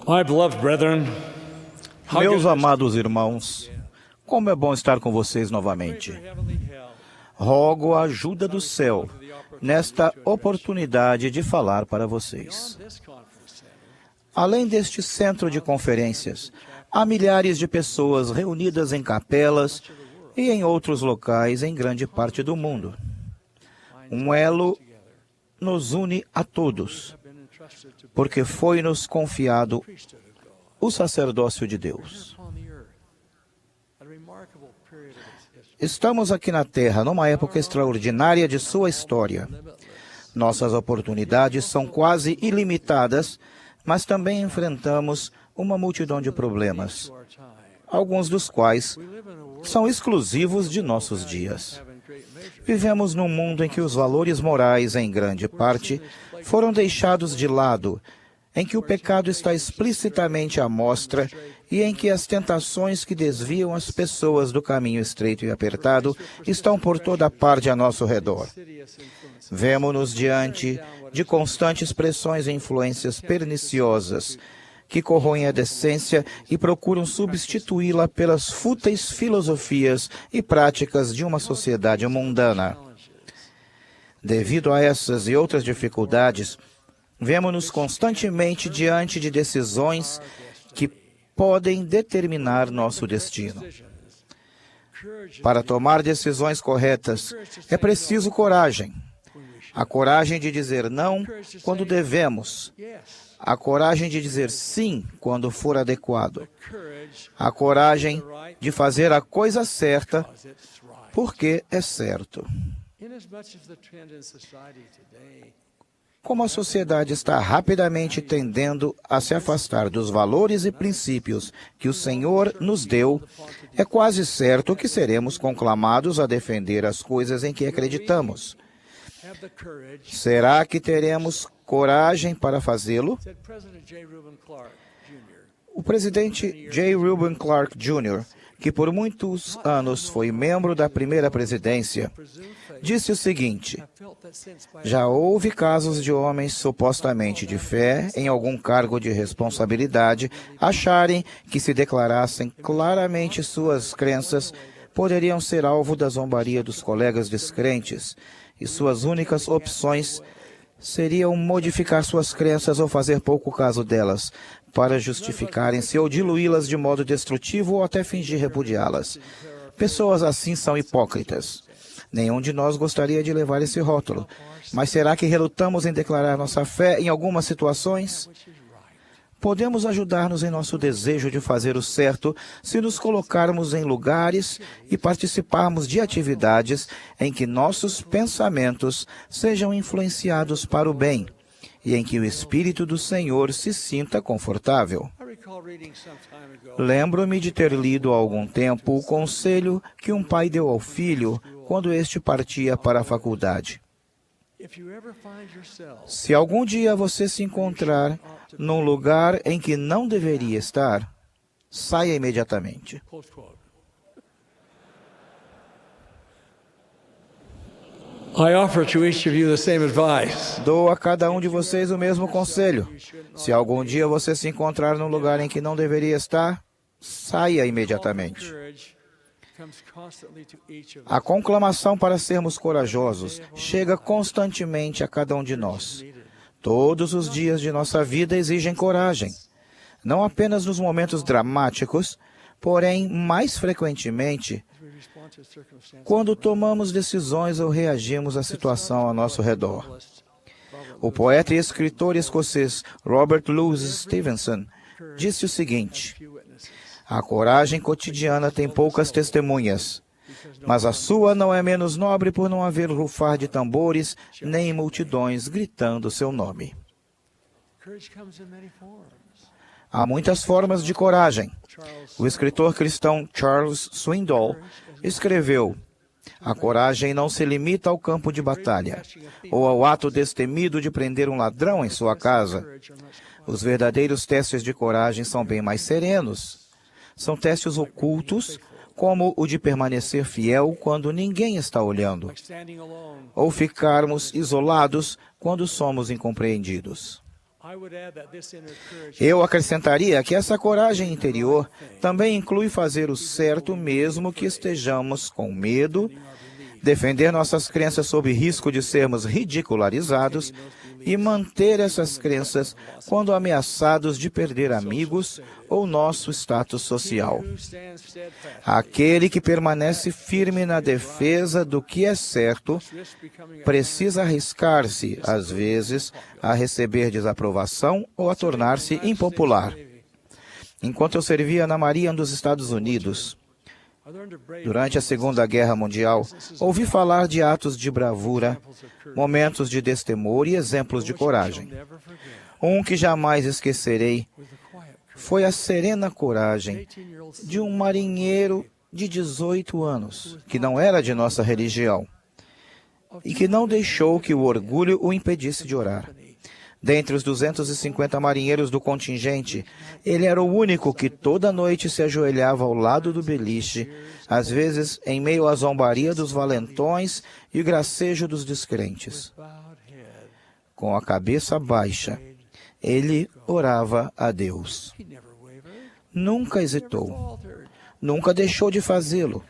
My beloved brethren, Meus amados irmãos, como é bom estar com vocês novamente. Rogo a ajuda do céu nesta oportunidade de falar para vocês. Além deste centro de conferências, há milhares de pessoas reunidas em capelas e em outros locais em grande parte do mundo. Um elo nos une a todos, porque foi-nos confiado o sacerdócio de Deus. Estamos aqui na Terra numa época extraordinária de sua história. Nossas oportunidades são quase ilimitadas, mas também enfrentamos uma multidão de problemas, alguns dos quais são exclusivos de nossos dias. Vivemos num mundo em que os valores morais, em grande parte, foram deixados de lado, em que o pecado está explicitamente à mostra e em que as tentações que desviam as pessoas do caminho estreito e apertado estão por toda parte a nosso redor. Vemo-nos diante de constantes pressões e influências perniciosas que corroem a decência e procuram substituí-la pelas fúteis filosofias e práticas de uma sociedade mundana. Devido a essas e outras dificuldades, vemo-nos constantemente diante de decisões que podem determinar nosso destino. Para tomar decisões corretas, é preciso coragem. A coragem de dizer não quando devemos. A coragem de dizer sim quando for adequado. A coragem de fazer a coisa certa porque é certo. Como a sociedade está rapidamente tendendo a se afastar dos valores e princípios que o Senhor nos deu, é quase certo que seremos conclamados a defender as coisas em que acreditamos. Será que teremos coragem para fazê-lo? O presidente J. Reuben Clark Jr., que por muitos anos foi membro da primeira presidência, disse o seguinte: já houve casos de homens supostamente de fé, em algum cargo de responsabilidade, acharem que se declarassem claramente suas crenças, poderiam ser alvo da zombaria dos colegas descrentes, e suas únicas opções seriam modificar suas crenças ou fazer pouco caso delas, para justificarem-se ou diluí-las de modo destrutivo ou até fingir repudiá-las. Pessoas assim são hipócritas. Nenhum de nós gostaria de levar esse rótulo. Mas será que relutamos em declarar nossa fé em algumas situações? Podemos ajudar-nos em nosso desejo de fazer o certo se nos colocarmos em lugares e participarmos de atividades em que nossos pensamentos sejam influenciados para o bem e em que o Espírito do Senhor se sinta confortável. Lembro-me de ter lido há algum tempo o conselho que um pai deu ao filho quando este partia para a faculdade. Se algum dia você se encontrar num lugar em que não deveria estar, saia imediatamente. Dou a cada um de vocês o mesmo conselho. Se algum dia você se encontrar num lugar em que não deveria estar, saia imediatamente. A conclamação para sermos corajosos chega constantemente a cada um de nós. Todos os dias de nossa vida exigem coragem. Não apenas nos momentos dramáticos, porém, mais frequentemente, quando tomamos decisões ou reagimos à situação ao nosso redor. O poeta e escritor escocês Robert Louis Stevenson disse o seguinte: a coragem cotidiana tem poucas testemunhas, mas a sua não é menos nobre por não haver rufar de tambores, nem multidões gritando seu nome. Há muitas formas de coragem. O escritor cristão Charles Swindoll escreveu: a coragem não se limita ao campo de batalha, ou ao ato destemido de prender um ladrão em sua casa. Os verdadeiros testes de coragem são bem mais serenos. São testes ocultos, como o de permanecer fiel quando ninguém está olhando, ou ficarmos isolados quando somos incompreendidos. Eu acrescentaria que essa coragem interior também inclui fazer o certo mesmo que estejamos com medo, defender nossas crenças sob risco de sermos ridicularizados e manter essas crenças quando ameaçados de perder amigos ou nosso status social. Aquele que permanece firme na defesa do que é certo precisa arriscar-se, às vezes, a receber desaprovação ou a tornar-se impopular. Enquanto eu servia na Marinha dos Estados Unidos, durante a Segunda Guerra Mundial, ouvi falar de atos de bravura, momentos de destemor e exemplos de coragem. Um que jamais esquecerei foi a serena coragem de um marinheiro de 18 anos, que não era de nossa religião, e que não deixou que o orgulho o impedisse de orar. Dentre os 250 marinheiros do contingente, ele era o único que toda noite se ajoelhava ao lado do beliche, às vezes em meio à zombaria dos valentões e o gracejo dos descrentes. Com a cabeça baixa, ele orava a Deus. Nunca hesitou, nunca deixou de fazê-lo.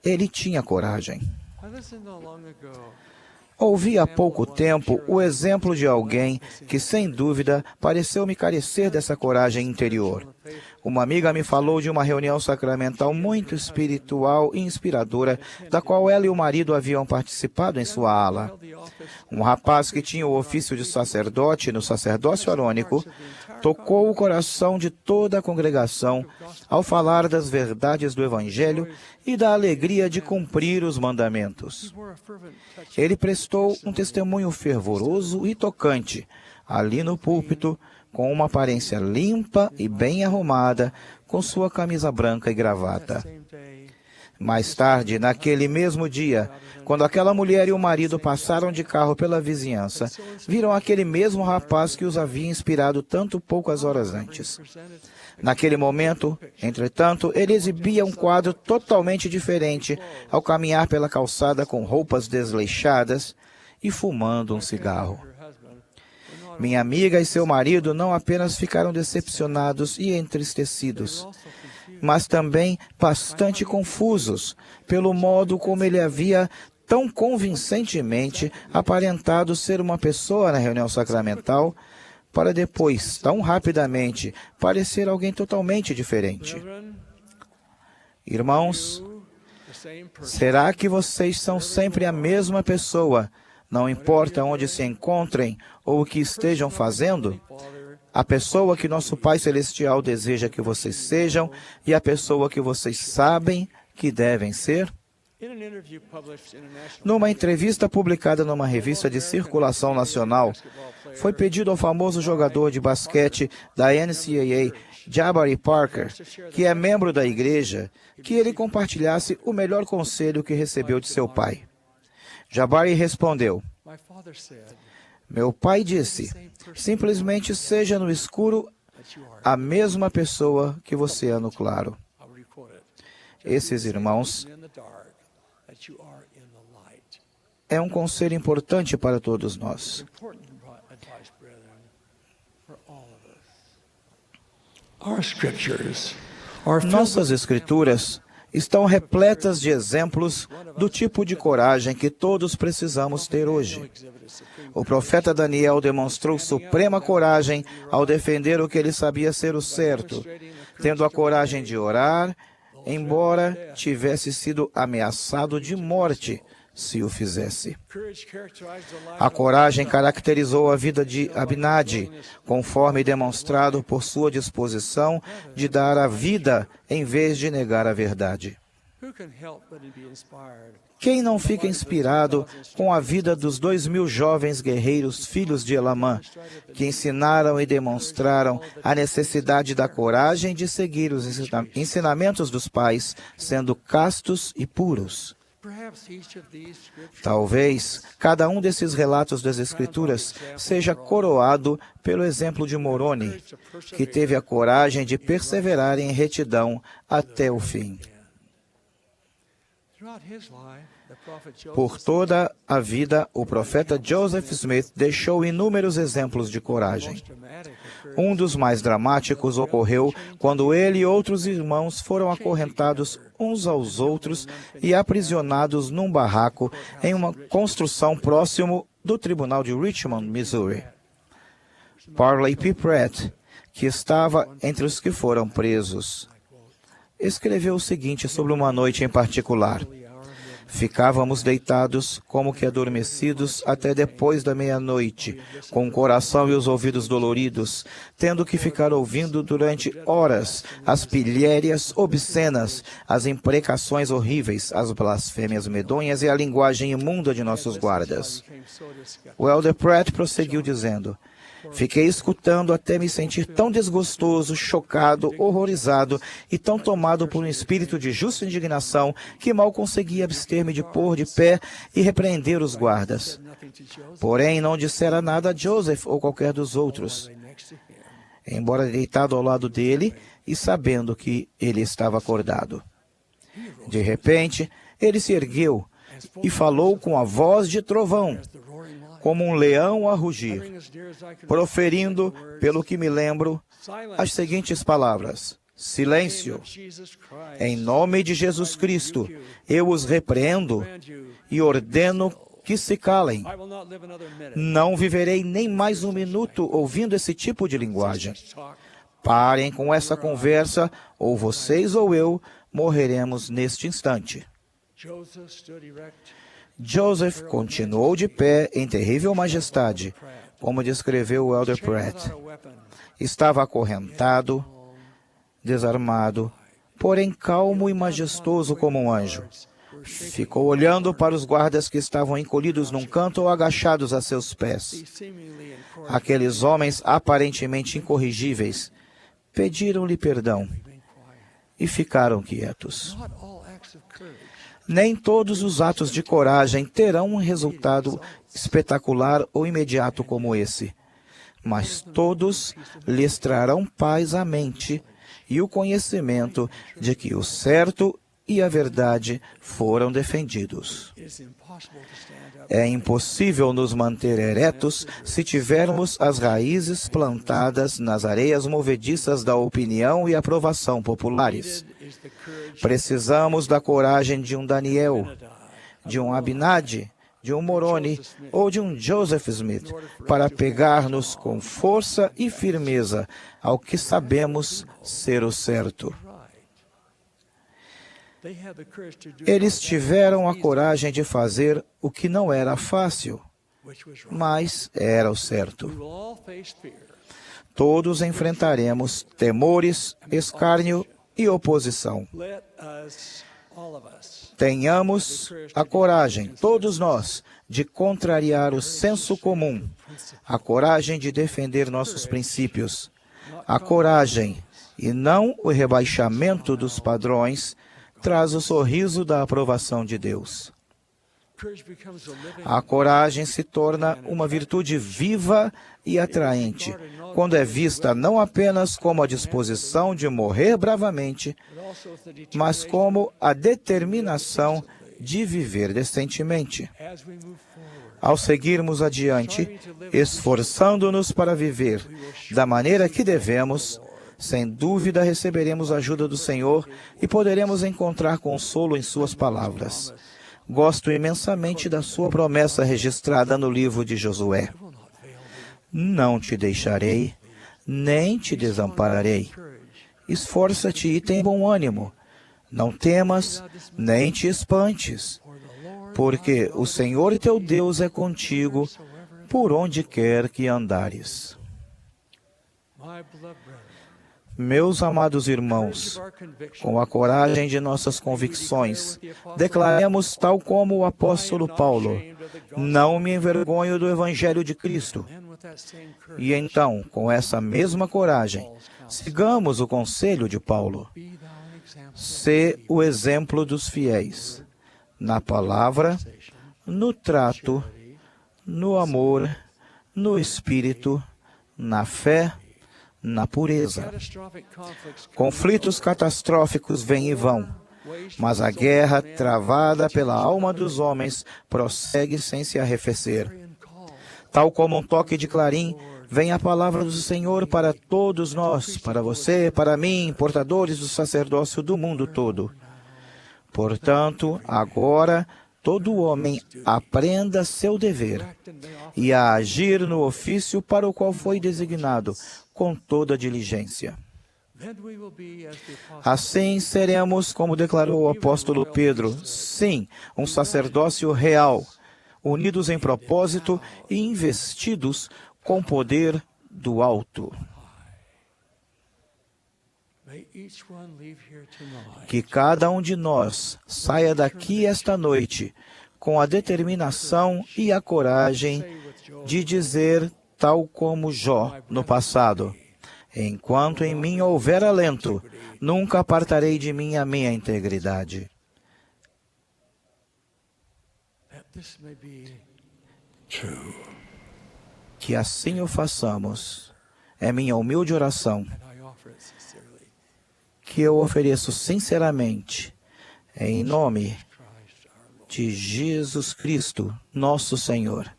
Ele tinha coragem. Ouvi há pouco tempo o exemplo de alguém que, sem dúvida, pareceu me carecer dessa coragem interior. Uma amiga me falou de uma reunião sacramental muito espiritual e inspiradora, da qual ela e o marido haviam participado em sua ala. Um rapaz que tinha o ofício de sacerdote no sacerdócio arônico tocou o coração de toda a congregação ao falar das verdades do Evangelho e da alegria de cumprir os mandamentos. Ele prestou um testemunho fervoroso e tocante, ali no púlpito, com uma aparência limpa e bem arrumada, com sua camisa branca e gravata. Mais tarde, naquele mesmo dia, quando aquela mulher e o marido passaram de carro pela vizinhança, viram aquele mesmo rapaz que os havia inspirado tanto poucas horas antes. Naquele momento, entretanto, ele exibia um quadro totalmente diferente ao caminhar pela calçada com roupas desleixadas e fumando um cigarro. Minha amiga e seu marido não apenas ficaram decepcionados e entristecidos, mas também bastante confusos pelo modo como ele havia tão convincentemente aparentado ser uma pessoa na reunião sacramental, para depois, tão rapidamente, parecer alguém totalmente diferente. Irmãos, será que vocês são sempre a mesma pessoa, não importa onde se encontrem ou o que estejam fazendo? A pessoa que nosso Pai Celestial deseja que vocês sejam e a pessoa que vocês sabem que devem ser? Numa entrevista publicada numa revista de circulação nacional, foi pedido ao famoso jogador de basquete da NCAA, Jabari Parker, que é membro da igreja, que ele compartilhasse o melhor conselho que recebeu de seu pai. Jabari respondeu: "Meu pai disse, simplesmente seja no escuro a mesma pessoa que você é no claro." Esses, irmãos, é um conselho importante para todos nós. Nossas Escrituras estão repletas de exemplos do tipo de coragem que todos precisamos ter hoje. O profeta Daniel demonstrou suprema coragem ao defender o que ele sabia ser o certo, tendo a coragem de orar, embora tivesse sido ameaçado de morte se o fizesse. A coragem caracterizou a vida de Abinadi, conforme demonstrado por sua disposição de dar a vida em vez de negar a verdade. Quem não fica inspirado com a vida dos 2.000 jovens guerreiros filhos de Elamã, que ensinaram e demonstraram a necessidade da coragem de seguir os ensinamentos dos pais, sendo castos e puros? Talvez cada um desses relatos das Escrituras seja coroado pelo exemplo de Moroni, que teve a coragem de perseverar em retidão até o fim. Por toda a vida, o profeta Joseph Smith deixou inúmeros exemplos de coragem. Um dos mais dramáticos ocorreu quando ele e outros irmãos foram acorrentados uns aos outros e aprisionados num barraco em uma construção próximo do Tribunal de Richmond, Missouri. Parley P. Pratt, que estava entre os que foram presos, escreveu o seguinte sobre uma noite em particular: ficávamos deitados como que adormecidos até depois da meia-noite, com o coração e os ouvidos doloridos, tendo que ficar ouvindo durante horas as pilhérias obscenas, as imprecações horríveis, as blasfêmias medonhas e a linguagem imunda de nossos guardas. O Elder Pratt prosseguiu dizendo: fiquei escutando até me sentir tão desgostoso, chocado, horrorizado e tão tomado por um espírito de justa indignação que mal conseguia abster-me de pôr de pé e repreender os guardas. Porém, não dissera nada a Joseph ou qualquer dos outros, embora deitado ao lado dele e sabendo que ele estava acordado. De repente, ele se ergueu e falou com a voz de trovão, como um leão a rugir, proferindo, pelo que me lembro, as seguintes palavras: silêncio! Em nome de Jesus Cristo, eu os repreendo e ordeno que se calem. Não viverei nem mais um minuto ouvindo esse tipo de linguagem. Parem com essa conversa, ou vocês ou eu morreremos neste instante. Joseph continuou de pé em terrível majestade, como descreveu o Elder Pratt. Estava acorrentado, desarmado, porém calmo e majestoso como um anjo. Ficou olhando para os guardas que estavam encolhidos num canto ou agachados a seus pés. Aqueles homens aparentemente incorrigíveis pediram-lhe perdão e ficaram quietos. Nem todos os atos de coragem terão um resultado espetacular ou imediato como esse, mas todos lhes trarão paz à mente e o conhecimento de que o certo e a verdade foram defendidos. É impossível nos manter eretos se tivermos as raízes plantadas nas areias movediças da opinião e aprovação populares. Precisamos da coragem de um Daniel, de um Abinadi, de um Moroni ou de um Joseph Smith para pegar-nos com força e firmeza ao que sabemos ser o certo. Eles tiveram a coragem de fazer o que não era fácil, mas era o certo. Todos enfrentaremos temores, escárnio e oposição. Tenhamos a coragem, todos nós, de contrariar o senso comum, a coragem de defender nossos princípios, a coragem, e não o rebaixamento dos padrões, traz o sorriso da aprovação de Deus. A coragem se torna uma virtude viva e atraente, quando é vista não apenas como a disposição de morrer bravamente, mas como a determinação de viver decentemente. Ao seguirmos adiante, esforçando-nos para viver da maneira que devemos, sem dúvida receberemos a ajuda do Senhor e poderemos encontrar consolo em suas palavras. Gosto imensamente da sua promessa registrada no livro de Josué. Não te deixarei, nem te desampararei. Esforça-te e tem bom ânimo. Não temas, nem te espantes, porque o Senhor teu Deus é contigo por onde quer que andares. Meus amados irmãos, com a coragem de nossas convicções, declaremos tal como o apóstolo Paulo: não me envergonho do Evangelho de Cristo. E então, com essa mesma coragem, sigamos o conselho de Paulo. Sê o exemplo dos fiéis, na palavra, no trato, no amor, no espírito, na fé, na pureza. Conflitos catastróficos vêm e vão, mas a guerra travada pela alma dos homens prossegue sem se arrefecer. Tal como um toque de clarim, vem a palavra do Senhor para todos nós, para você, para mim, portadores do sacerdócio do mundo todo. Portanto, agora, todo homem aprenda seu dever e a agir no ofício para o qual foi designado, com toda diligência. Assim seremos, como declarou o apóstolo Pedro, sim, um sacerdócio real, unidos em propósito e investidos com poder do alto. Que cada um de nós saia daqui esta noite com a determinação e a coragem de dizer, tal como Jó no passado: enquanto em mim houver alento, nunca apartarei de mim a minha integridade. Que assim o façamos. É minha humilde oração, que eu ofereço sinceramente, em nome de Jesus Cristo, nosso Senhor.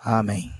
Amém.